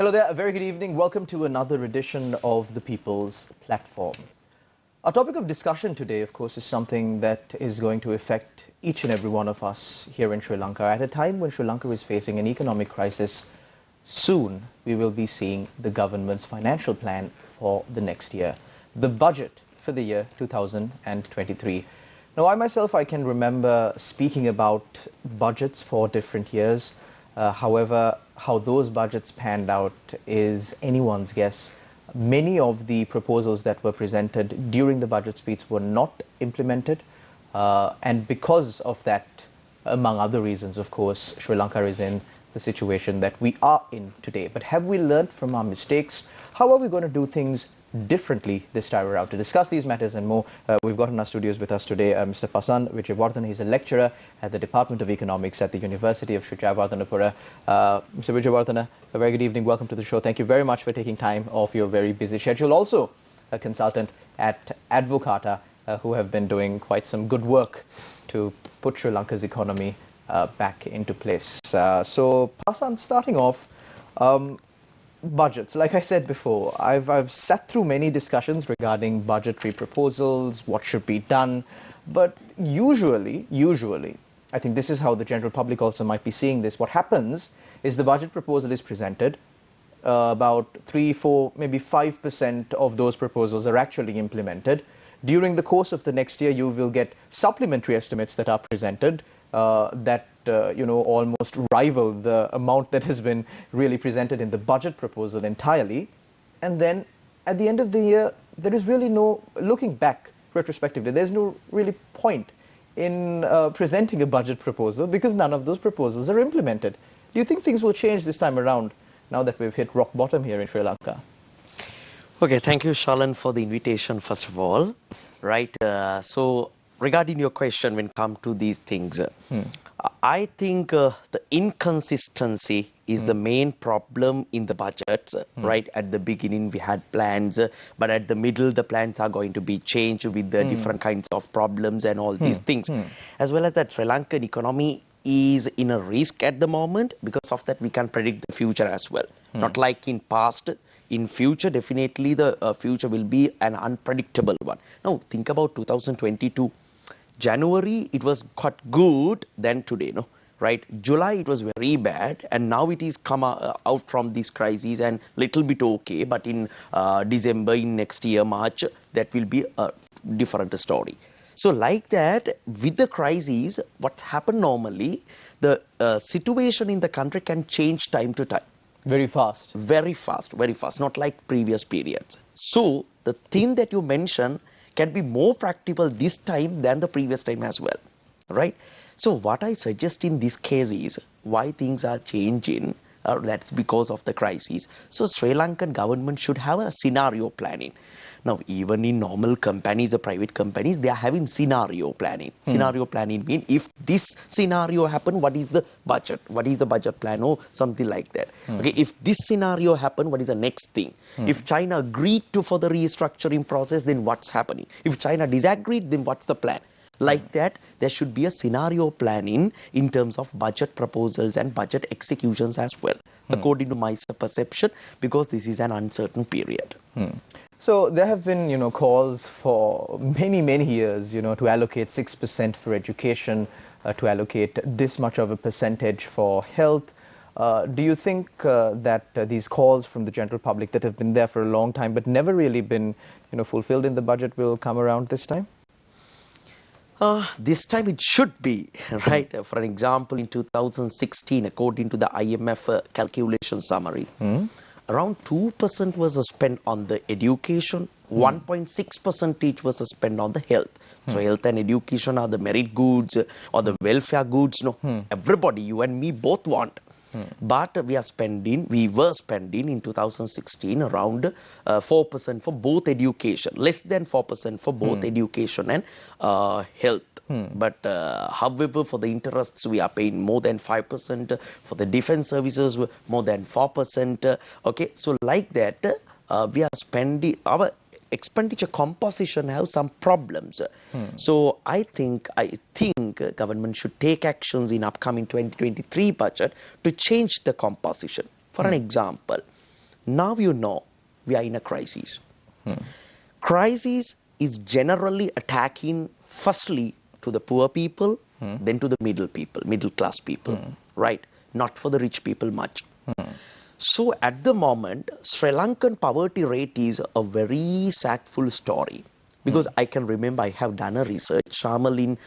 Hello there, a very good evening. Welcome to another edition of the People's Platform. Our topic of discussion today, of course, is something that is going to affect each and every one of us here in Sri Lanka. At a time when Sri Lanka is facing an economic crisis, soon we will be seeing the government's financial plan for the next year, the budget for the year 2023. Now, I can remember speaking about budgets for different years. However, how those budgets panned out is anyone's guess. Many of the proposals that were presented during the budget speech were not implemented. And because of that, among other reasons, of course, Sri Lanka is in the situation that we are in today. But have we learned from our mistakes? How are we going to do things differently this time around? To discuss these matters and more, we've got in our studios with us today Mr. Pasan Wijewardhana. He's a lecturer at the Department of Economics at the University of Sri Jayawardhanapura. Mr. Wijewardhana, a very good evening. Welcome to the show. Thank you very much for taking time off your very busy schedule. Also, a consultant at Advocata, who have been doing quite some good work to put Sri Lanka's economy back into place. So, Pasan, starting off, budgets. Like I said before, I've sat through many discussions regarding budgetary proposals, what should be done, but usually, I think this is how the general public also might be seeing this. What happens is the budget proposal is presented, about 3, 4, maybe 5% of those proposals are actually implemented. During the course of the next year, you will get supplementary estimates that are presented that almost rival the amount that has been really presented in the budget proposal entirely. And then at the end of the year, there is really no, looking back retrospectively, there's no really point in presenting a budget proposal because none of those proposals are implemented. Do you think things will change this time around now that we've hit rock bottom here in Sri Lanka? Okay, thank you, Shalan, for the invitation, first of all. Right, so regarding your question when it comes to these things, I think the inconsistency is the main problem in the budgets. Right, at the beginning we had plans, but at the middle the plans are going to be changed with the different kinds of problems and all these things. As well as that Sri Lankan economy is in a risk at the moment. Because of that we can predict the future as well. Not like in past. In future, definitely the future will be an unpredictable one. Now, think about 2022. January, it was quite good than today, no? Right? July, it was very bad, and now it is come out from this crisis and little bit okay. But in December, in next year, March, that will be a different story. So like that, with the crisis, what happened normally, the situation in the country can change time to time. Very fast. Very fast, not like previous periods. So, the thing that you mentioned can be more practical this time than the previous time as well, right? So, what I suggest in this case is, why things are changing, that's because of the crisis. So, Sri Lankan government should have a scenario planning. Now, even in normal companies, the private companies, they are having scenario planning. Scenario planning means if this scenario happen, what is the budget? What is the budget plan or something like that? Okay, if this scenario happen, what is the next thing? If China agreed to for the restructuring process, then what's happening? If China disagreed, then what's the plan? Like that, there should be a scenario planning in terms of budget proposals and budget executions as well, according to my perception, because this is an uncertain period. So there have been, calls for many years, to allocate 6% for education, to allocate this much of a percentage for health. Do you think that these calls from the general public that have been there for a long time but never really been, fulfilled in the budget will come around this time? This time it should be, right? For an example, in 2016, according to the IMF calculation summary, around 2% was spent on the education, 1.6% was spent on the health. So health and education are the merit goods or the welfare goods. No, everybody, you and me both want. But we were spending in 2016 around 4% for both education, less than 4% for both education and health. But however, for the interests, we are paying more than 5%. For the defense services, more than 4%. Okay, so like that, we are spending our expenditure composition has some problems. So I think government should take actions in upcoming 2023 budget to change the composition. For an example, Now you know we are in a crisis. Crisis is generally attacking firstly to the poor people, then to the middle class people, right? Not for the rich people much. So at the moment, Sri Lankan poverty rate is a very sadful story. Because I can remember I have done a research, Shamal, in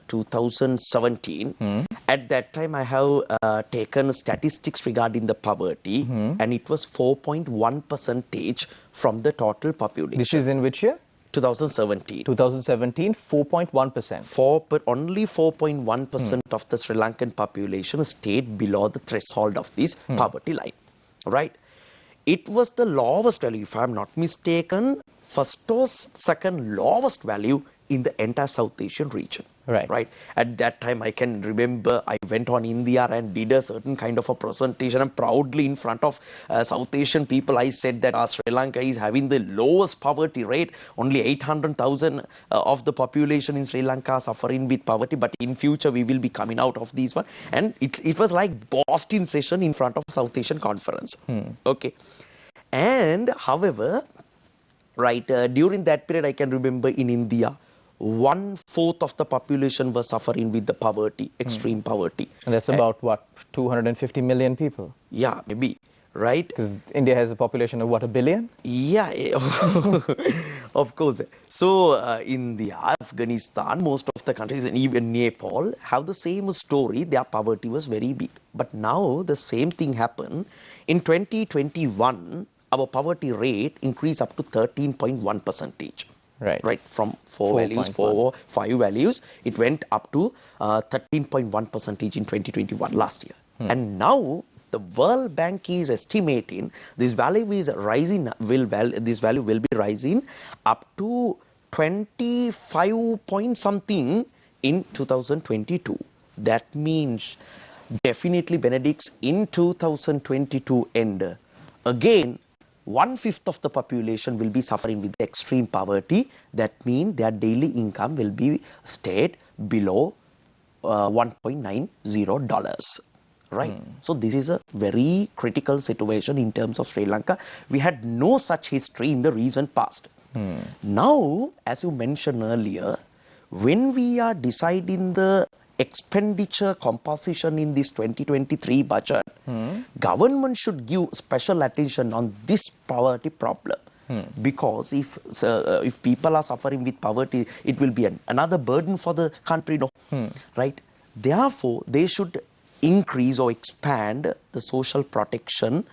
2017. At that time, I have taken statistics regarding the poverty, and it was 4.1% from the total population. This is in which year? 2017. 2017, 4.1%. Only 4.1% of the Sri Lankan population stayed below the threshold of this poverty line, right? It was the lowest value, if I'm not mistaken, first or second lowest value in the entire South Asian region. Right. At that time, I can remember I went on India and did a certain kind of a presentation, and proudly in front of South Asian people, I said that Sri Lanka is having the lowest poverty rate. Only 800,000 of the population in Sri Lanka are suffering with poverty, but in future we will be coming out of these one. And it was like Boston session in front of South Asian conference. Okay. And however, right, during that period, I can remember in India, 1/4 of the population was suffering with the poverty, extreme poverty. And that's about what, 250 million people? Yeah, maybe, right? Because India has a population of what, 1 billion? Yeah, of course. So India, Afghanistan, most of the countries, and even Nepal have the same story. Their poverty was very big. But now the same thing happened. In 2021, our poverty rate increased up to 13.1%. Right, from 5 values, it went up to 13.1% in 2021 last year. And now the World Bank is estimating this value is rising. This value will be rising up to 25 point something in 2022. That means definitely, Benedicts, in 2022 end, again, 1/5 of the population will be suffering with extreme poverty. That means their daily income will be stayed below $1.90. Right? So this is a very critical situation in terms of Sri Lanka. We had no such history in the recent past. Now, as you mentioned earlier, when we are deciding the expenditure composition in this 2023 budget, government should give special attention on this poverty problem. Because if people are suffering with poverty, it will be another burden for the country, no? Right? Therefore, they should increase or expand the social protection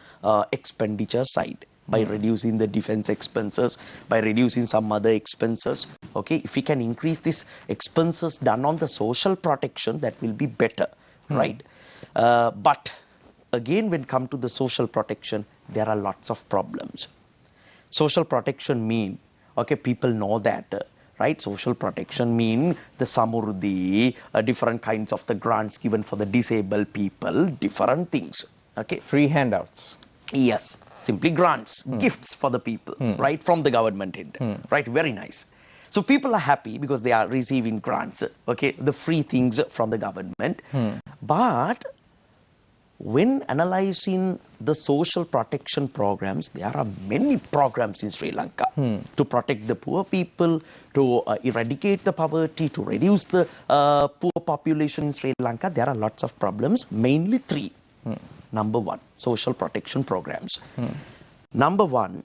expenditure side by reducing the defense expenses, by reducing some other expenses. Okay, if we can increase these expenses done on the social protection, that will be better, right? But again, when come to the social protection, there are lots of problems. Social protection mean, okay, people know that, right? Social protection mean the samurdhi, different kinds of the grants given for the disabled people, different things. Okay, free handouts. Yes, simply grants, gifts for the people, right, from the government end, right? Very nice. So people are happy because they are receiving grants, okay, the free things from the government. But when analyzing the social protection programs, there are many programs in Sri Lanka to protect the poor people, to eradicate the poverty, to reduce the poor population in Sri Lanka. There are lots of problems, mainly three. Number one, social protection programs. Number one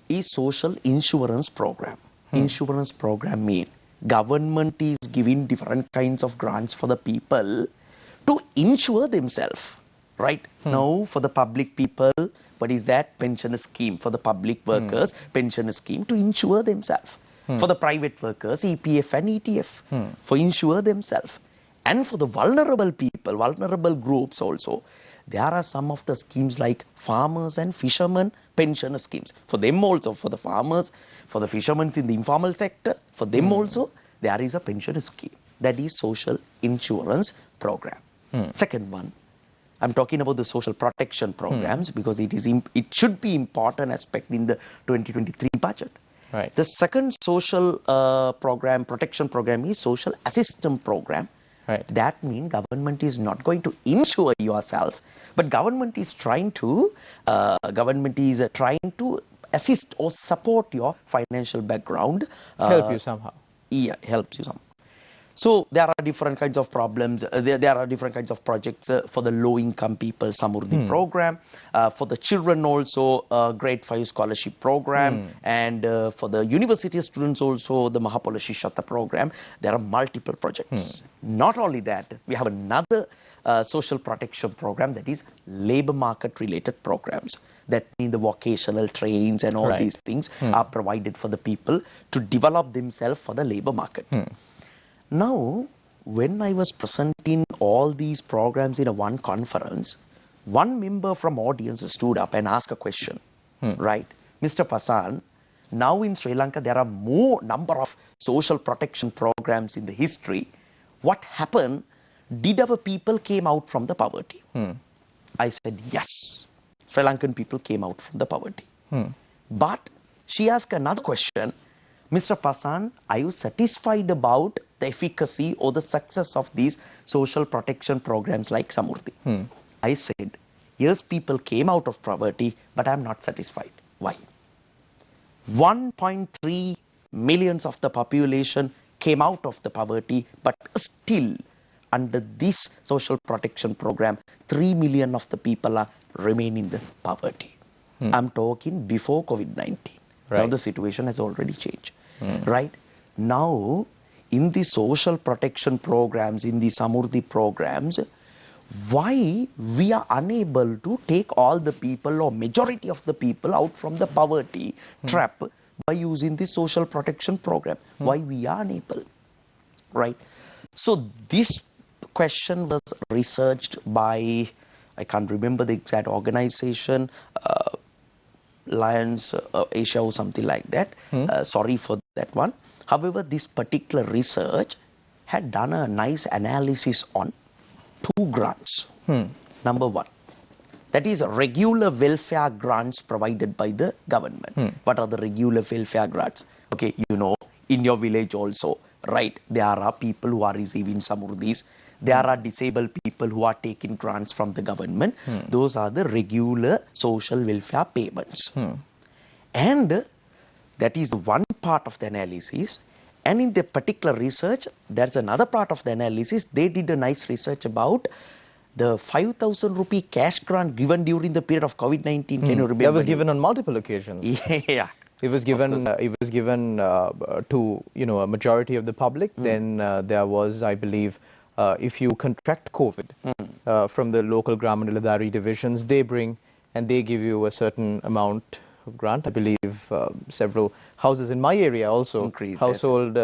is social insurance program. Insurance program means government is giving different kinds of grants for the people to insure themselves. Right? Now, for the public people, what is that? Pension scheme. For the public workers, pension scheme to insure themselves. For the private workers, EPF and ETF for insure themselves. And for the vulnerable people, vulnerable groups also, there are some of the schemes like farmers and fishermen pension schemes. For them also, for the farmers, for the fishermen in the informal sector, for them also, there is a pension scheme. That is social insurance program. Second one, I'm talking about the social protection programs because it should be important aspect in the 2023 budget. Right. The second social protection program is social assistance program. Right. That means government is not going to insure yourself, but government is trying to assist or support your financial background. Help you somehow. Yeah, helps you some. So there are different kinds of problems. There are different kinds of projects for the low-income people, Samurdhi program. For the children also, Grade 5 scholarship program. And for the university students also, the Mahapala Shishata program. There are multiple projects. Not only that, we have another social protection program, that is labor market related programs. That means the vocational trainings and all these things are provided for the people to develop themselves for the labor market. Now, when I was presenting all these programs in a one conference, one member from audience stood up and asked a question, right? Mr. Pasan, now in Sri Lanka there are more number of social protection programs in the history. What happened? Did our people came out from the poverty? I said, yes, Sri Lankan people came out from the poverty. But she asked another question, Mr. Pasan, are you satisfied about the efficacy or the success of these social protection programs like Samurdhi? I said, yes, people came out of poverty, but I'm not satisfied. Why? 1.3 millions of the population came out of the poverty, but still under this social protection program, 3 million of the people are remain in the poverty. I'm talking before COVID-19. Now the situation has already changed. Right? Now, in the social protection programs, in the Samurdhi programs, why we are unable to take all the people or majority of the people out from the poverty trap by using the social protection program? Why we are unable? Right? So this question was researched by, I can't remember the exact organization, Lions Asia or something like that. Sorry for that one. However, this particular research had done a nice analysis on two grants. Number one, that is regular welfare grants provided by the government. What are the regular welfare grants? Okay, you know, in your village also, right, there are people who are receiving Samurdhis. There are disabled people who are taking grants from the government. Those are the regular social welfare payments. And that is one part of the analysis. And in the particular research, there's another part of the analysis. They did a nice research about the 5,000 rupee cash grant given during the period of COVID-19. Can you remember? That was given on multiple occasions. Yeah. It was given. To a majority of the public. Then there was, I believe, if you contract COVID from the local Gram and Iladari divisions, they bring and they give you a certain amount of grant. I believe several houses in my area also, household,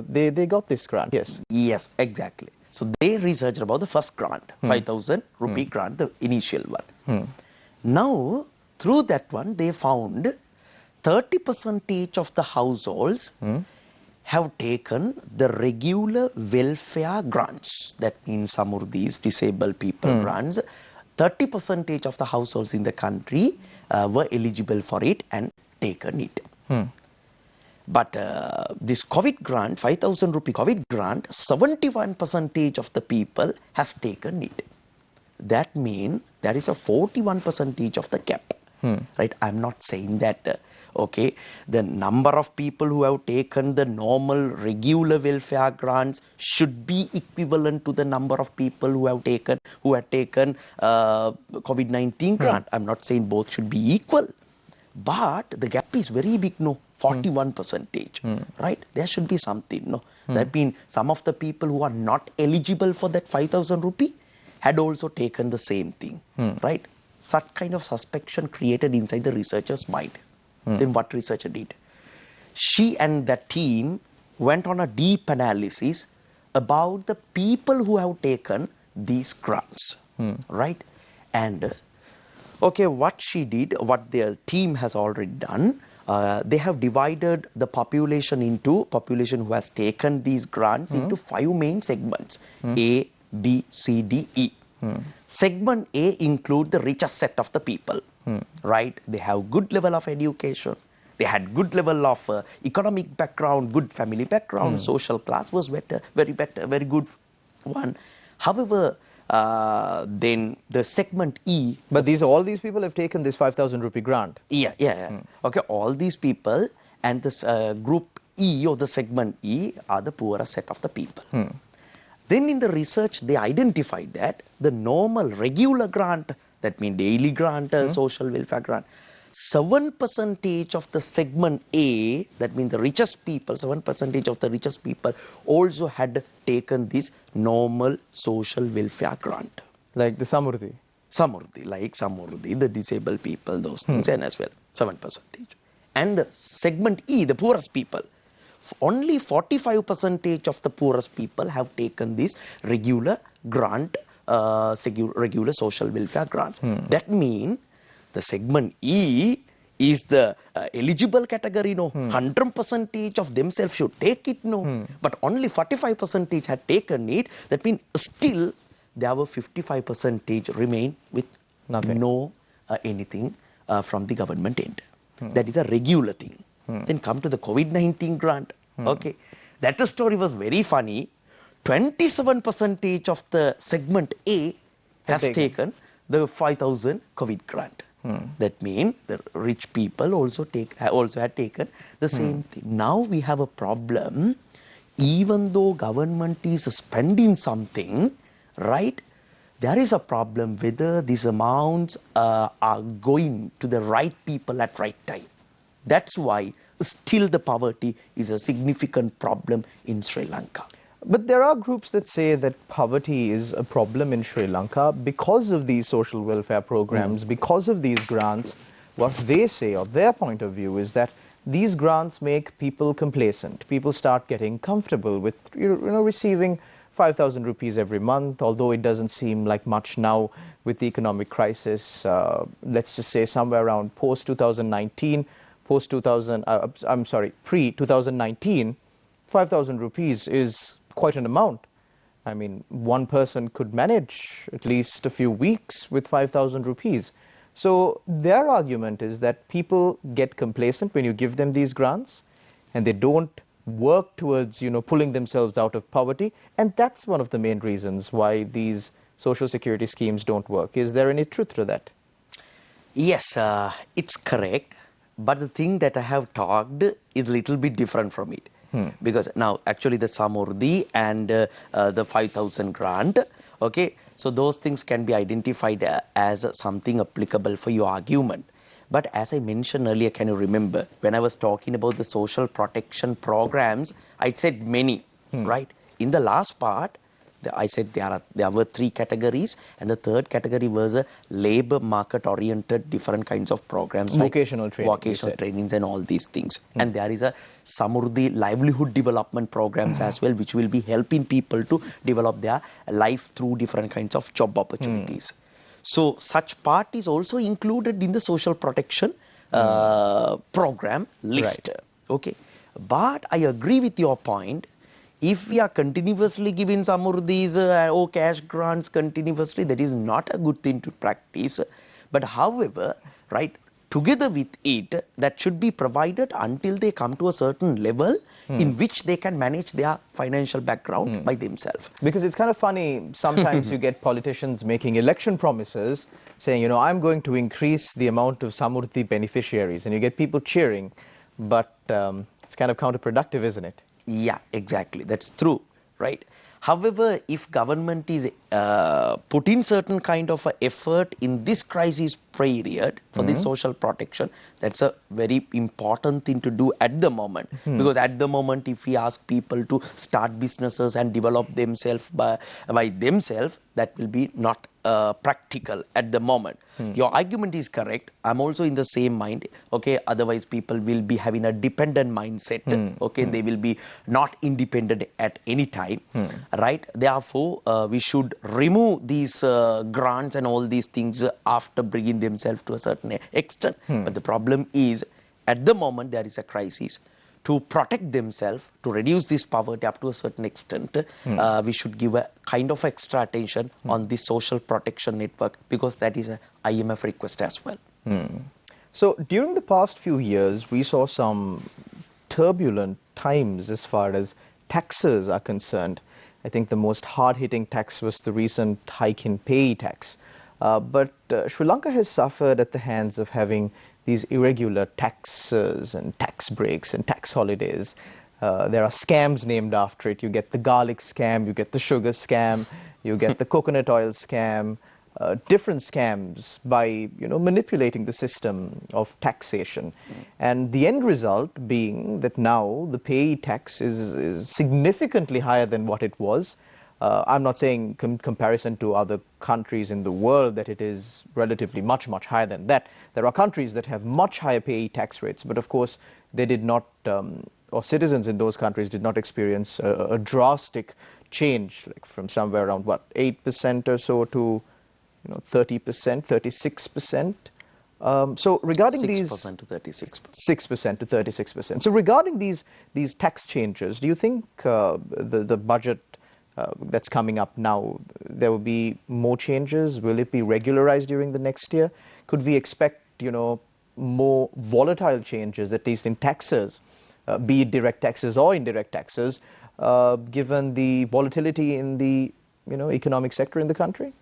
they got this grant. Yes. Yes, exactly. So they researched about the first grant, 5,000 rupee grant, the initial one. Now, through that one, they found 30% of the households have taken the regular welfare grants. That means Samurdhis, disabled people grants. 30% of the households in the country were eligible for it and taken it. But this COVID grant, 5,000 rupee COVID grant, 71% of the people has taken it. That means there is a 41% of the gap. Right? I'm not saying that, okay, the number of people who have taken the normal regular welfare grants should be equivalent to the number of people who have taken COVID-19 grant. I'm not saying both should be equal, but the gap is very big, no? 41%, right? There should be something, no? That means some of the people who are not eligible for that 5,000 rupee had also taken the same thing, right? Such kind of suspicion created inside the researcher's mind. Then what researcher did? She and the team went on a deep analysis about the people who have taken these grants, right? And okay, what she did, what their team has already done, they have divided the population into population who has taken these grants into 5 main segments, A, B, C, D, E. Segment A include the richest set of the people, right? They have good level of education. They had good level of economic background, good family background, social class was better, very good one. However, then the segment E. But all these people have taken this 5,000 rupee grant. Yeah. Okay, all these people and this group E or the segment E are the poorer set of the people. Then in the research, they identified that the normal regular grant, that means daily grant, social welfare grant, 7% of the segment A, that means the richest people, 7% of the richest people also had taken this normal social welfare grant. Like the Samurdhi. Samurdhi, the disabled people, those things, and as well, 7%. And the segment E, the poorest people, only 45% of the poorest people have taken this regular grant, regular social welfare grant. That means the segment E is the eligible category, 100% of themselves should take it, but only 45% had taken it. That means still there were 55% remain with nothing, no anything from the government end. That is a regular thing. Then come to the COVID-19 grant. Okay, that story was very funny. 27% of the segment A has taken the 5,000 COVID grant. That means the rich people also had taken the same thing. Now we have a problem. Even though government is spending something, right? There is a problem whether these amounts are going to the right people at right time. That's why still the poverty is a significant problem in Sri Lanka. But there are groups that say that poverty is a problem in Sri Lanka because of these social welfare programs, because of these grants. What they say, or their point of view, is that these grants make people complacent. People start getting comfortable with receiving 5,000 rupees every month, although it doesn't seem like much now with the economic crisis. Let's just say somewhere around pre-2019, 5,000 rupees is quite an amount. I mean, one person could manage at least a few weeks with 5,000 rupees. So their argument is that people get complacent when you give them these grants, and they don't work towards, pulling themselves out of poverty. And that's one of the main reasons why these social security schemes don't work. Is there any truth to that? Yes, it's correct. But the thing that I have talked is a little bit different from it. Because now actually the Samurdhi and the 5,000 grant, okay, so those things can be identified as something applicable for your argument. But as I mentioned earlier, can you remember, when I was talking about the social protection programs, I said many, right? In the last part, I said there were 3 categories, and the third category was a labor market oriented different kinds of programs, vocational like training, vocational trainings and all these things. And there is a Samurdhi livelihood development programs as well, which will be helping people to develop their life through different kinds of job opportunities. So such part is also included in the social protection program list. Right. Okay, but I agree with your point. If we are continuously giving Samurdhis or cash grants continuously, that is not a good thing to practice. But however, right, together with it, that should be provided until they come to a certain level in which they can manage their financial background by themselves. Because it's kind of funny, sometimes you get politicians making election promises saying, I'm going to increase the amount of Samurdhi beneficiaries, and you get people cheering, but it's kind of counterproductive, isn't it? Yeah, exactly. That's true, right? However, if government is putting certain kind of a effort in this crisis period for this social protection, that's a very important thing to do at the moment. Because at the moment, if we ask people to start businesses and develop themselves by themselves, that will be not practical at the moment. Your argument is correct. I'm also in the same mind. Okay, otherwise people will be having a dependent mindset. Okay, they will be not independent at any time. Right? Therefore, we should remove these grants and all these things after bringing themselves to a certain extent. But the problem is, at the moment there is a crisis. To protect themselves, to reduce this poverty up to a certain extent, we should give a kind of extra attention on the social protection network, because that is a IMF request as well. So during the past few years, we saw some turbulent times as far as taxes are concerned. I think the most hard-hitting tax was the recent hike in pay tax. But Sri Lanka has suffered at the hands of having these irregular taxes and tax breaks and tax holidays. There are scams named after it. You get the garlic scam, you get the sugar scam, you get the coconut oil scam, different scams by manipulating the system of taxation. And the end result being that now the pay tax is significantly higher than what it was. I'm not saying comparison to other countries in the world that it is relatively much higher than that. There are countries that have much higher pay tax rates, but of course they did not, or citizens in those countries did not experience a drastic change, like from somewhere around 8% or so to 30%, 36%. So regarding 6% to 36%. 6% to 36%. So regarding these tax changes, do you think the budget that's coming up now, there will be more changes? Will it be regularized during the next year? Could we expect, more volatile changes, at least in taxes, be it direct taxes or indirect taxes, given the volatility in the, economic sector in the country?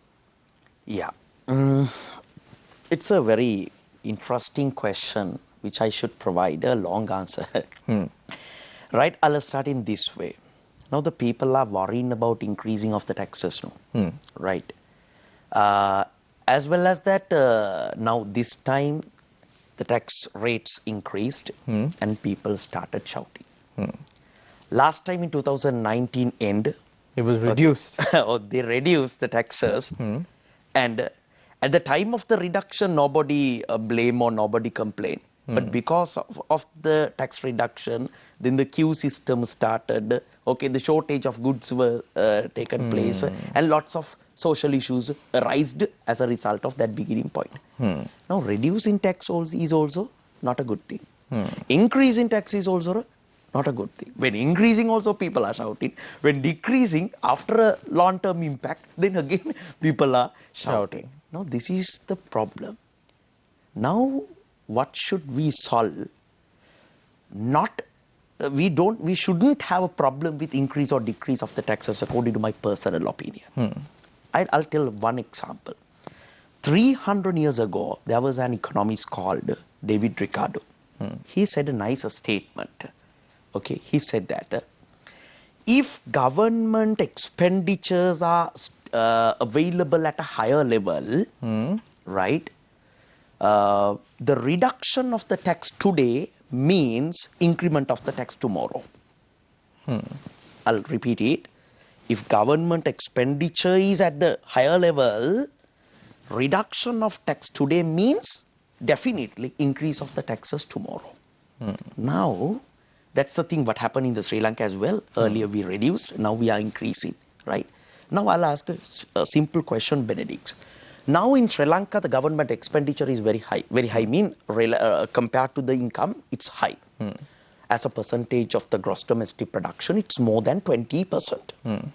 Yeah. It's a very interesting question, which I should provide a long answer. Right? I'll start in this way. Now the people are worrying about increasing of the taxes now, right? As well as that, now this time the tax rates increased and people started shouting. Last time in 2019 end, it was reduced. Or they reduced the taxes, and at the time of the reduction, nobody blame or nobody complained. But because of the tax reduction, then the queue system started. Okay, the shortage of goods were taken place, and lots of social issues arised as a result of that beginning point. Now, reducing tax is also not a good thing. Increase in tax is also not a good thing. When increasing also, people are shouting. When decreasing, after a long-term impact, then again people are shouting. Now, this is the problem. Now, what should we solve? We shouldn't have a problem with increase or decrease of the taxes, according to my personal opinion. I'll tell one example. 300 years ago, there was an economist called David Ricardo. He said a nice statement. Okay, he said that if government expenditures are available at a higher level, right? The reduction of the tax today means increment of the tax tomorrow. I'll repeat it. If government expenditure is at the higher level, reduction of tax today means definitely increase of the taxes tomorrow. Now, that's the thing what happened in the Sri Lanka as well. Earlier we reduced, now we are increasing, right? Now I'll ask a simple question, Benedict. Now in Sri Lanka, the government expenditure is very high. Very high mean compared to the income, it's high. As a percentage of the gross domestic production, it's more than 20%.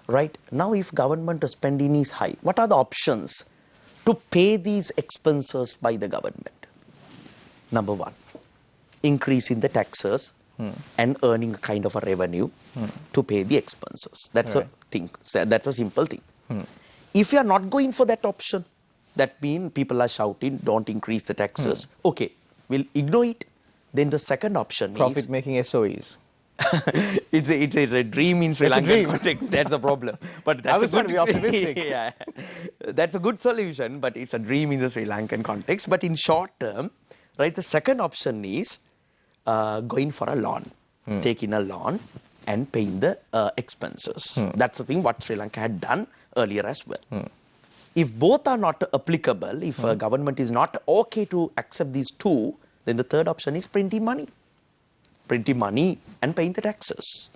Right? Now if government spending is high, what are the options to pay these expenses by the government? Number one, increase in the taxes and earning a kind of a revenue to pay the expenses. That's a thing. That's a simple thing. If you are not going for that option, that means people are shouting, don't increase the taxes. Okay, we'll ignore it. Then the second option is profit-making SOEs. it's a dream in Sri Lankan context. That's a problem. But that's I was going to be optimistic. Yeah, that's a good solution, but it's a dream in the Sri Lankan context. But in short term, right, the second option is going for a loan, taking a loan and paying the expenses. That's the thing what Sri Lanka had done earlier as well. If both are not applicable, if government is not okay to accept these two, then the third option is printing money. Printing money and paying the taxes.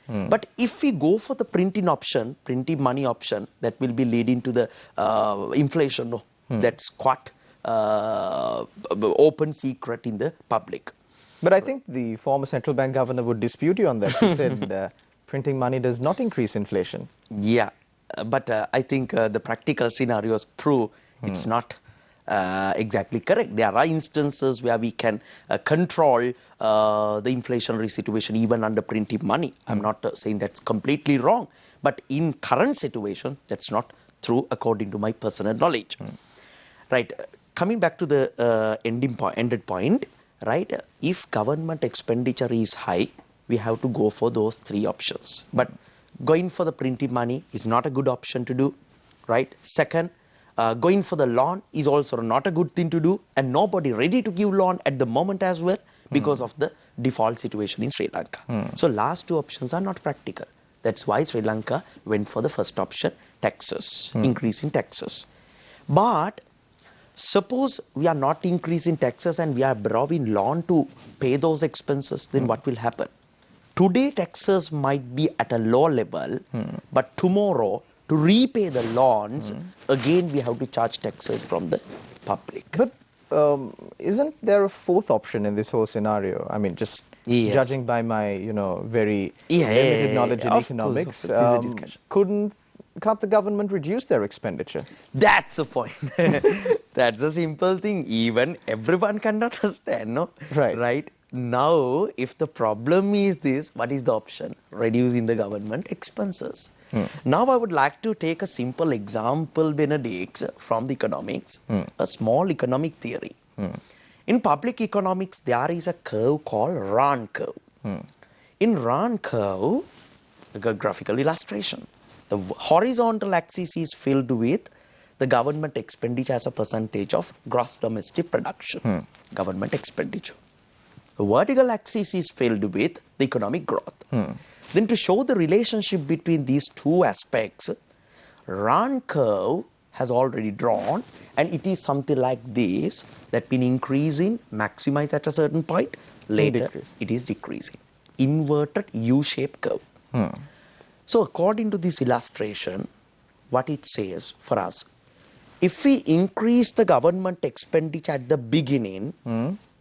But if we go for the printing money option, that will be leading to the inflation. That's quite open secret in the public. But I think the former central bank governor would dispute you on that. He said printing money does not increase inflation. Yeah, but I think the practical scenarios prove it's not exactly correct. There are instances where we can control the inflationary situation even under printing money. I'm not saying that's completely wrong, but in current situation, that's not true according to my personal knowledge. Right. Coming back to the ended point, right? If government expenditure is high, we have to go for those three options. But going for the printing money is not a good option to do, right? Second, going for the loan is also not a good thing to do, and nobody ready to give loan at the moment as well because of the default situation in Sri Lanka. So last two options are not practical. That's why Sri Lanka went for the first option, taxes, increase in taxes. But suppose we are not increasing taxes and we are borrowing loan to pay those expenses, then what will happen? Today taxes might be at a low level, but tomorrow to repay the loans, again we have to charge taxes from the public. But isn't there a fourth option in this whole scenario? I mean, just judging by my, very limited knowledge in economics, can't the government reduce their expenditure? That's the point. That's a simple thing. Even everyone can understand, no? Right. Now, if the problem is this, what is the option? Reducing the government expenses. Now, I would like to take a simple example, Benedict, from the economics, a small economic theory. In public economics, there is a curve called Rahn curve. In Rahn curve, a graphical illustration. The horizontal axis is filled with the government expenditure as a percentage of gross domestic production, government expenditure. The vertical axis is filled with the economic growth. Then to show the relationship between these two aspects, Rahn curve has already drawn, and it is something like this, that been increasing, maximize at a certain point, later it is decreasing. Inverted U-shaped curve. So according to this illustration, what it says for us, if we increase the government expenditure at the beginning,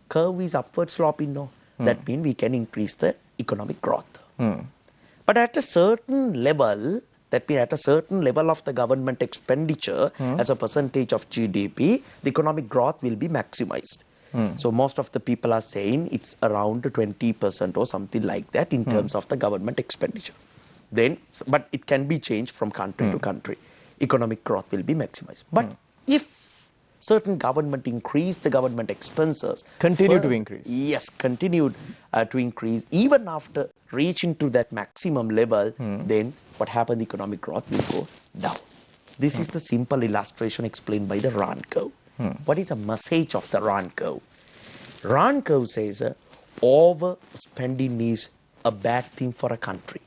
curve is upward sloping, no? That means we can increase the economic growth. But at a certain level, that means at a certain level of the government expenditure as a percentage of GDP, the economic growth will be maximized. So most of the people are saying it's around 20% or something like that in terms of the government expenditure. Then, but it can be changed from country to country. Economic growth will be maximized. But if certain government increase the government expenses, continue to increase. Yes, continued to increase even after reaching to that maximum level, then what happens? The economic growth will go down. This is the simple illustration explained by the Rahn curve. What is the message of the Rahn curve? Rahn curve says overspending is a bad thing for a country.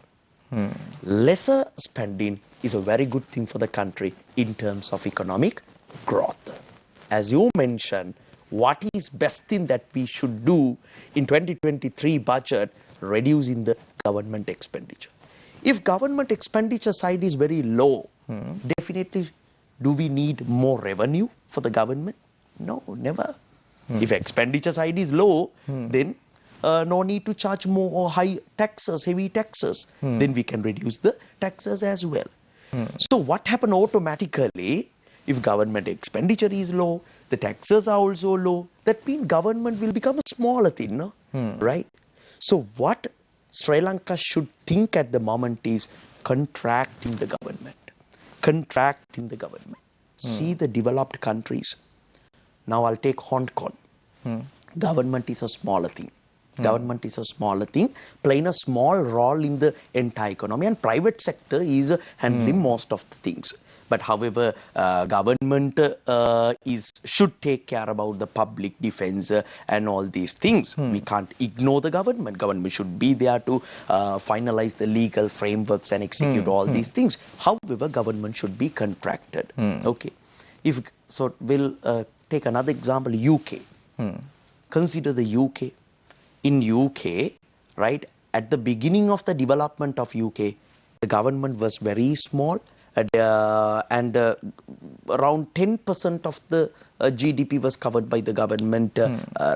Lesser spending is a very good thing for the country in terms of economic growth. As you mentioned, what is best thing that we should do in 2023 budget? Reducing the government expenditure. If government expenditure side is very low, definitely do we need more revenue for the government? No, never. If expenditure side is low, then no need to charge more or high taxes, heavy taxes. Then we can reduce the taxes as well. So what happens automatically if government expenditure is low, the taxes are also low, that means government will become a smaller thing, no? Right? So what Sri Lanka should think at the moment is contracting the government. Contracting the government. See the developed countries. Now I'll take Hong Kong. Government is a smaller thing. Government is a smaller thing, playing a small role in the entire economy, and private sector is handling most of the things. But however, government should take care about the public defense and all these things. We can't ignore the government. Government should be there to finalize the legal frameworks and execute all these things. However, government should be contracted. Okay. So we'll take another example, UK. Consider the UK. In UK, right, at the beginning of the development of UK, the government was very small, and around 10% of the GDP was covered by the government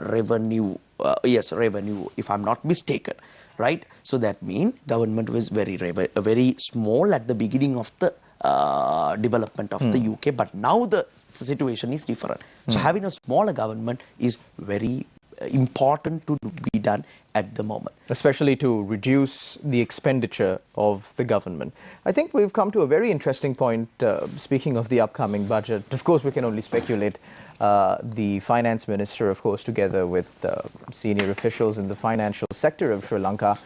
revenue. Revenue, if I'm not mistaken, right? So that means government was very small at the beginning of the development of the UK. But now the situation is different. So having a smaller government is very important to be done at the moment. Especially to reduce the expenditure of the government. I think we've come to a very interesting point, speaking of the upcoming budget. Of course, we can only speculate. The finance minister, of course, together with senior officials in the financial sector of Sri Lanka,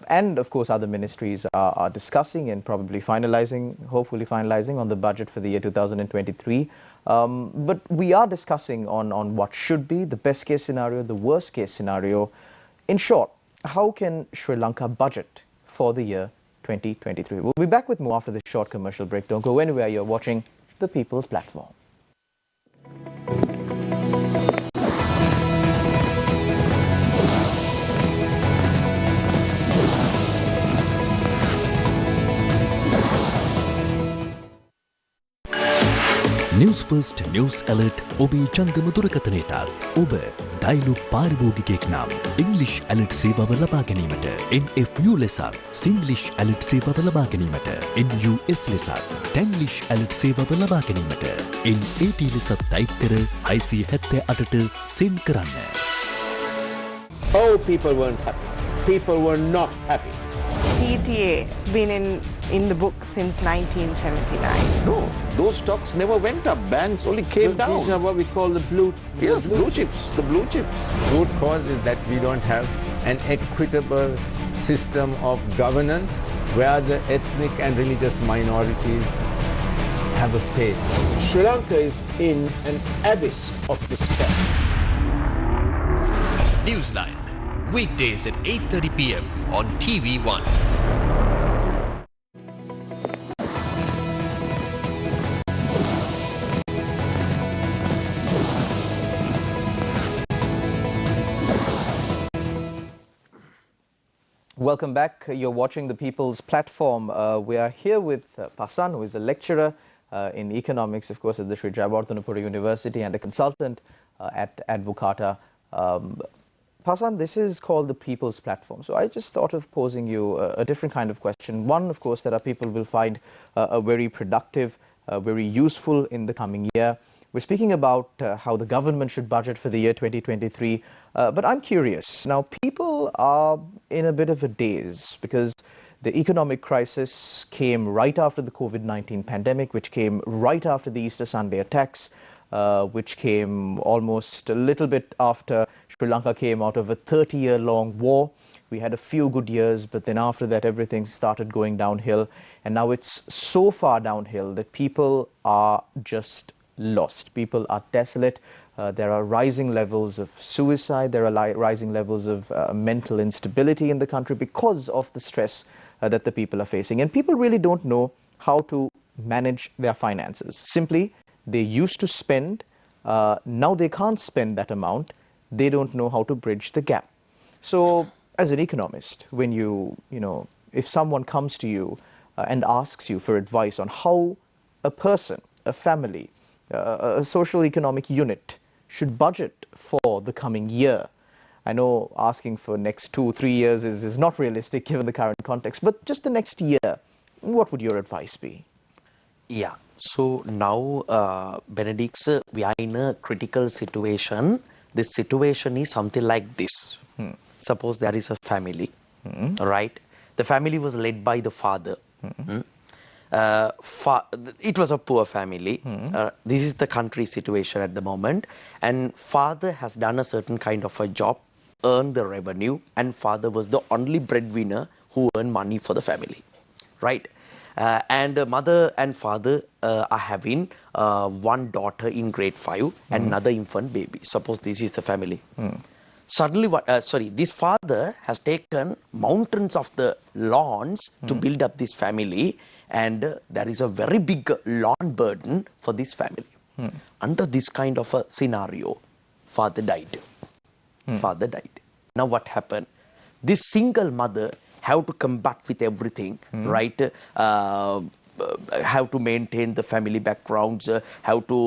and of course other ministries are discussing and probably finalizing, hopefully finalizing on the budget for the year 2023. But we are discussing on what should be the best case scenario, the worst case scenario. In short, how can Sri Lanka budget for the year 2023? We'll be back with more after this short commercial break. Don't go anywhere. You're watching The People's Platform. Newsfirst News Alert ඔබේ ජංගම දුරකථනයටත් ඔබ dialogue පාරිභෝගිකයෙක් නම් English Alert සේවාව ලබා ගැනීමට NFU ලෙසත් Singlish Alert සේවාව ලබා ගැනීමට NUS ලෙසත් Tanglish Alert සේවාව ලබා ගැනීමට NAT ලෙසත් ටයිප් කර 678ට send කරන්න. Oh, people weren't happy. People were not happy. PTA has been in the book since 1979. No, those stocks never went up. Banks only came down. These are what we call the blue chips. The blue chips. Root cause is that we don't have an equitable system of governance where the ethnic and religious minorities have a say. Sri Lanka is in an abyss of despair. Newsline, weekdays at 8:30 p.m. on TV1. Welcome back. You're watching The People's Platform. We are here with Pasan, who is a lecturer in economics, of course, at the Sri Jayawardenepura University and a consultant at Advocata. Pasan, this is called The People's Platform. So I just thought of posing you a different kind of question. One, of course, that our people will find very productive, very useful in the coming year. We're speaking about how the government should budget for the year 2023. But I'm curious. Now, people are in a bit of a daze because the economic crisis came right after the COVID-19 pandemic, which came right after the Easter Sunday attacks, which came almost a little bit after Sri Lanka came out of a 30-year-long war. We had a few good years, but then after that, everything started going downhill. And now it's so far downhill that people are just lost. People are desolate. There are rising levels of suicide. There are rising levels of mental instability in the country because of the stress that the people are facing. And people really don't know how to manage their finances. Simply, they used to spend. Now they can't spend that amount. They don't know how to bridge the gap. So as an economist, when if someone comes to you and asks you for advice on how a person, a family, a social economic unit should budget for the coming year. I know asking for next 2-3 years is not realistic given the current context, but just the next year, what would your advice be? Yeah, so now, Benedict, we are in a critical situation. This situation is something like this. Suppose there is a family, right? The family was led by the father. It was a poor family. This is the country situation at the moment. And father has done a certain kind of a job, earned the revenue, and father was the only breadwinner who earned money for the family, right? And mother and father are having one daughter in grade 5 and another infant baby. Suppose this is the family. Suddenly, this father has taken mountains of the lawns to build up this family, and there is a very big lawn burden for this family. Under this kind of a scenario, father died. Father died. Now what happened? This single mother have to combat with everything, right? Have to maintain the family backgrounds, have to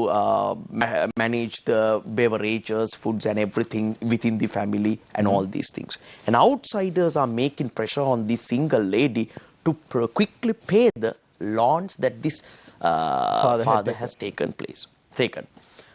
manage the beverages, foods and everything within the family and all these things. And outsiders are making pressure on this single lady to quickly pay the loans that this father has taken,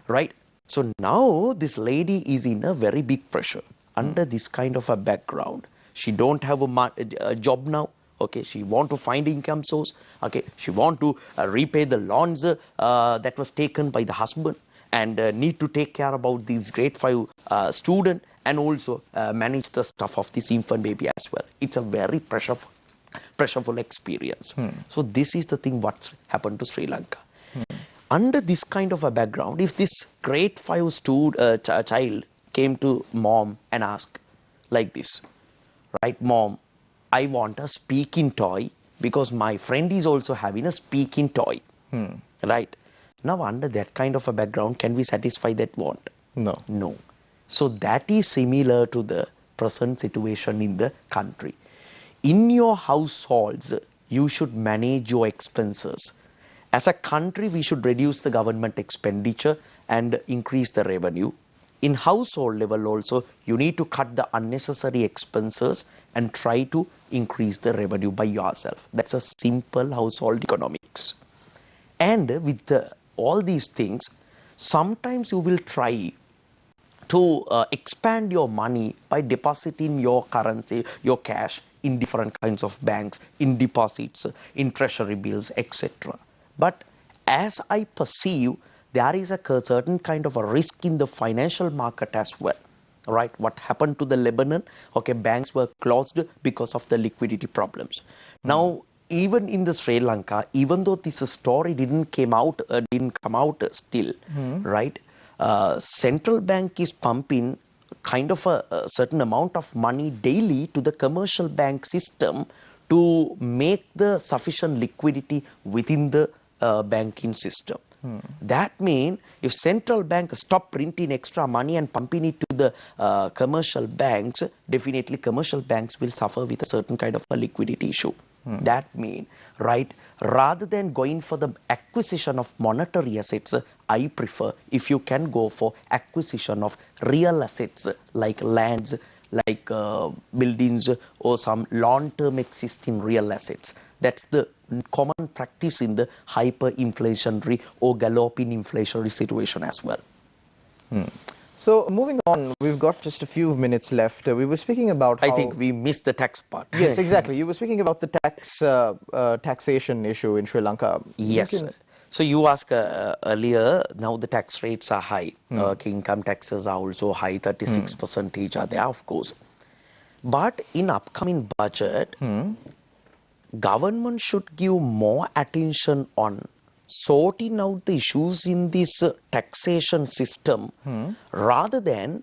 right? So now this lady is in a very big pressure under this kind of a background. She don't have a job now. Okay, she want to find income source. Okay, she want to repay the loans that was taken by the husband, and need to take care about this grade 5 student, and also manage the stuff of this infant baby as well. It's a very pressureful experience. So this is the thing what happened to Sri Lanka. Under this kind of a background, if this grade 5 child came to mom and asked like this, right, mom, I want a speaking toy because my friend is also having a speaking toy, right? Now under that kind of a background, can we satisfy that want? No. No. So that is similar to the present situation in the country. In your households, you should manage your expenses. As a country, we should reduce the government expenditure and increase the revenue. In household level also, you need to cut the unnecessary expenses and try to increase the revenue by yourself. That's a simple household economics. And with all these things, sometimes you will try to expand your money by depositing your currency, your cash in different kinds of banks, in deposits, in treasury bills, etc. But as I perceive, there is a certain kind of a risk in the financial market as well, right? What happened to the Lebanon? Okay, banks were closed because of the liquidity problems. Now, even in the Sri Lanka, even though this story didn't come out still, right? Central bank is pumping kind of a certain amount of money daily to the commercial bank system to make the sufficient liquidity within the banking system. That means if central bank stop printing extra money and pumping it to the commercial banks, definitely commercial banks will suffer with a certain kind of a liquidity issue. That means, right, rather than going for the acquisition of monetary assets, I prefer if you can go for acquisition of real assets like lands, like buildings, or some long-term existing real assets. That's the common practice in the hyperinflationary or galloping inflationary situation as well. So moving on, we've got just a few minutes left. We were speaking about how... I think we missed the tax part. Yes, exactly. You were speaking about the taxation issue in Sri Lanka. Yes. So you asked earlier, now the tax rates are high. Income taxes are also high, 36% are there, of course. But in upcoming budget, government should give more attention on sorting out the issues in this taxation system rather than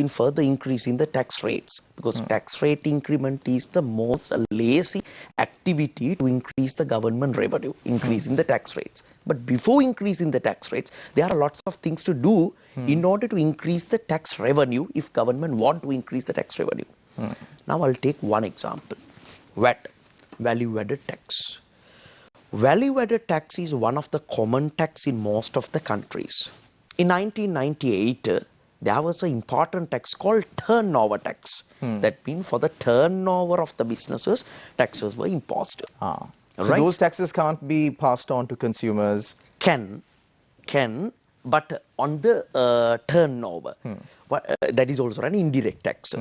further increasing the tax rates, because tax rate increment is the most lazy activity to increase the government revenue, increasing the tax rates. But before increasing the tax rates, there are lots of things to do in order to increase the tax revenue if government want to increase the tax revenue. Now I'll take one example. VAT, value-added tax. Value-added tax is one of the common tax in most of the countries. In 1998, there was an important tax called turnover tax. That means for the turnover of the businesses, taxes were imposed. So those taxes can't be passed on to consumers? Can, but on the turnover. That is also an indirect tax.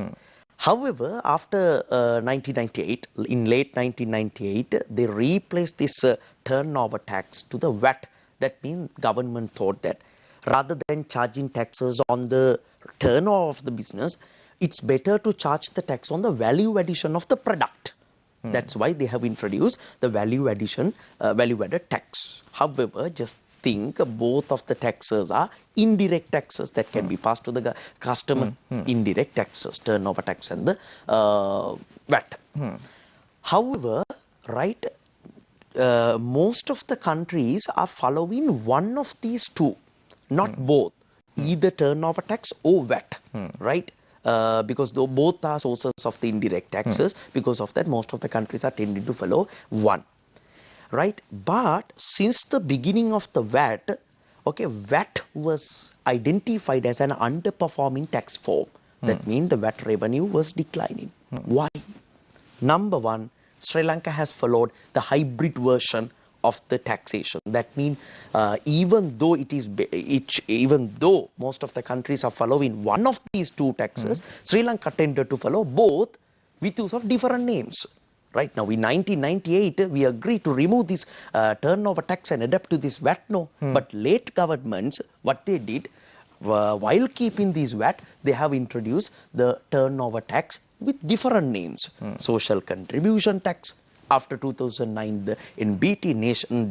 However, after 1998, in late 1998, they replaced this turnover tax to the VAT. That means government thought that rather than charging taxes on the turnover of the business, it's better to charge the tax on the value addition of the product. That's why they have introduced the value-added tax. However, just think both of the taxes are indirect taxes that can be passed to the customer. Indirect taxes, turnover tax and the VAT. However, right, most of the countries are following one of these two, not both, either turnover tax or VAT, right? Because though both are sources of the indirect taxes, because of that, most of the countries are tending to follow one. Right, but since the beginning of the VAT, VAT was identified as an underperforming tax form. That means the VAT revenue was declining. Why? Number one, Sri Lanka has followed the hybrid version of the taxation. That means even though most of the countries are following one of these two taxes, Sri Lanka tended to follow both with use of different names. Right now, in 1998, we agreed to remove this turnover tax and adapt to this VAT. But late governments, what they did, while keeping this VAT, they have introduced the turnover tax with different names. Social contribution tax. After 2009, the NBT nation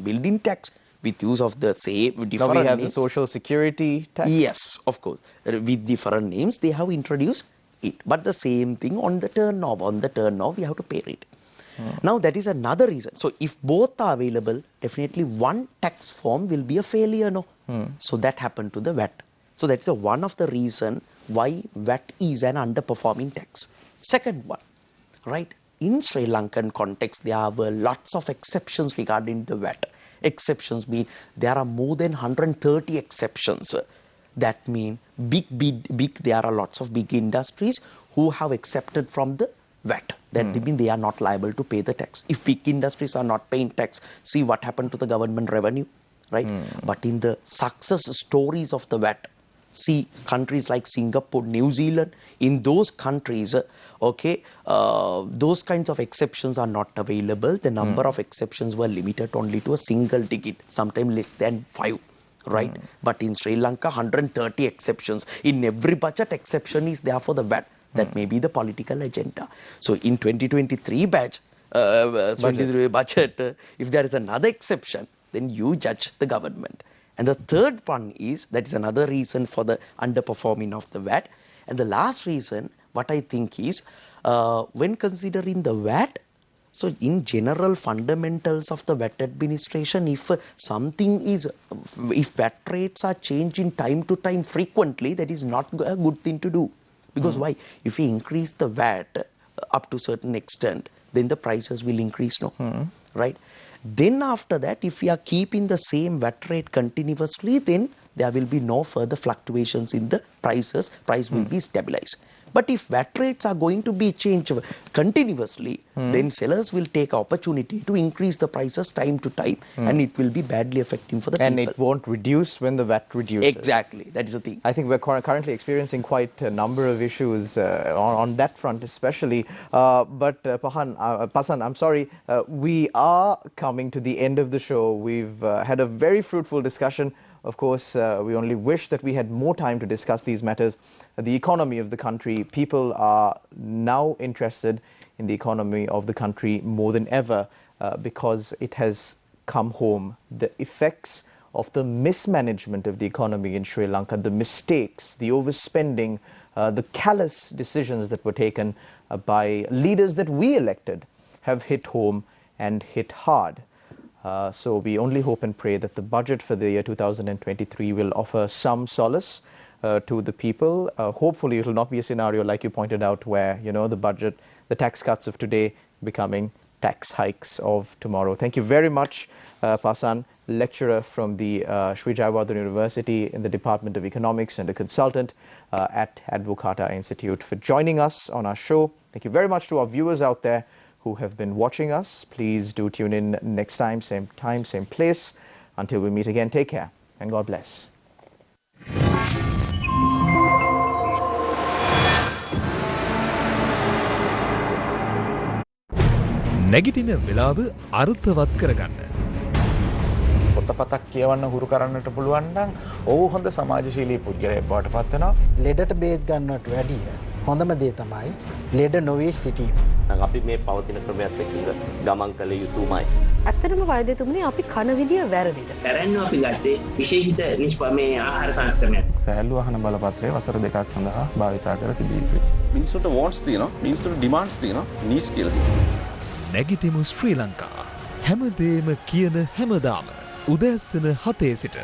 building tax with use of the same different names. Now we have names. the social security tax. Yes, of course. With different names, they have introduced it. But the same thing on the turnover. On the turnover, we have to pay it. Now that is another reason. So if both are available, definitely one tax form will be a failure. So that happened to the VAT. So that's one of the reason why VAT is an underperforming tax. Second one, right? In Sri Lankan context, there were lots of exceptions regarding the VAT. Exceptions mean there are more than 130 exceptions. That means there are lots of big industries who have accepted from the VAT. That means they are not liable to pay the tax. If big industries are not paying tax, see what happened to the government revenue, right? But in the success stories of the VAT, see countries like Singapore, New Zealand, in those countries, those kinds of exceptions are not available. The number of exceptions were limited only to a single digit, sometimes less than 5. Right? But in Sri Lanka, 130 exceptions. In every budget, exception is there for the VAT. That may be the political agenda. So in 2023 budget, if there is another exception, then you judge the government. And the third one is, that is another reason for the underperforming of the VAT. And the last reason, what I think is, when considering the VAT, so in general fundamentals of the VAT administration, if VAT rates are changing time to time frequently, that is not a good thing to do. Because why? If we increase the VAT up to a certain extent, then the prices will increase, right? Then after that, if we are keeping the same VAT rate continuously, then there will be no further fluctuations in the prices. Price will be stabilized. But if VAT rates are going to be changed continuously, then sellers will take opportunity to increase the prices time to time, and it will be badly affecting for the people. And it won't reduce when the VAT reduces. Exactly, that is the thing. I think we're currently experiencing quite a number of issues on that front especially. But Pasan, I'm sorry, we are coming to the end of the show. We've had a very fruitful discussion. Of course, we only wish that we had more time to discuss these matters. The economy of the country, people are now interested in the economy of the country more than ever because it has come home. The effects of the mismanagement of the economy in Sri Lanka, the mistakes, the overspending, the callous decisions that were taken by leaders that we elected have hit home and hit hard. So we only hope and pray that the budget for the year 2023 will offer some solace to the people. Hopefully it will not be a scenario like you pointed out where, the tax cuts of today becoming tax hikes of tomorrow. Thank you very much, Pasan, lecturer from the Sri Jayawardena University in the Department of Economics and a consultant at Advocata Institute, for joining us on our show. Thank you very much to our viewers out there who have been watching us. Please do tune in next time, same place. Until we meet again, take care and God bless. නැගිටින වෙලාව අර්ථවත් කරගන්න. පොතපතක් කියවන්න හුරු කරන්නට පුළුවන් නම් ඔහු හොඳ සමාජශීලී පුද්ගලයෙක් බවට පත් වෙනවා. ලෙඩට බේත් ගන්නට වැඩිය හොඳම දේ තමයි ලෙඩ නොවී සිටීම. අපි මේ පවතින ක්‍රමයක් එක්ක ගමන් කළ යුතුමයි. ඇත්තටම වෛද්‍යතුමනි අපි කන විදිය වැරදිද? පැරැන්ව අපි ගත්තේ විශේෂිත මේ ආහාර සංස්කරණයක්. සැහැල්ලු ආහන බලපත්‍රය වසර 2ක් සඳහා භාවිතා කර තිබිය යුතුයි. මිනිස්සුන්ට wants තියෙනවා, මිනිස්සුන්ට demands තියෙනවා, needs කියලා තියෙනවා. නැගිටිමු ශ්‍රී ලංකා. හැමදේම කියන හැමදාම උදෑසන 7 සිට.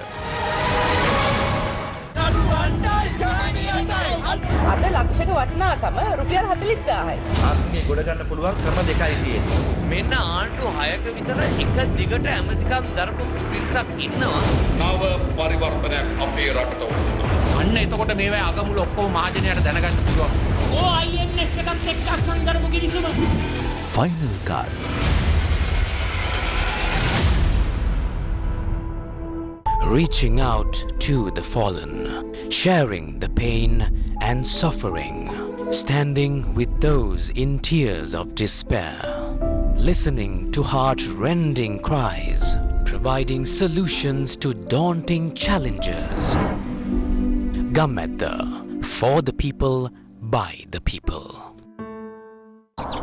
අද ලක්ෂක වටිනාකම රුපියල් 40000යි. ආත්මේ ගොඩ ගන්න පුළුවන් ක්‍රම දෙකයි තියෙන්නේ. මෙන්න ආණ්ඩු 6ක විතර එක දිගට ඇමතිකම් දරපු පිරිසක් ඉන්නවා. නව පරිවර්තනයක් අපේ රටට වුණා. අන්න එතකොට මේවා අගමුල ඔක්කොම මහජනයාට දැනගන්න පුළුවන්. IMF එකත් එක්ක සංදර්භ කිවිසුම Final Cut. Reaching out to the fallen, sharing the pain and suffering, standing with those in tears of despair, listening to heart-rending cries, providing solutions to daunting challenges. Gametha, for the people, by the people.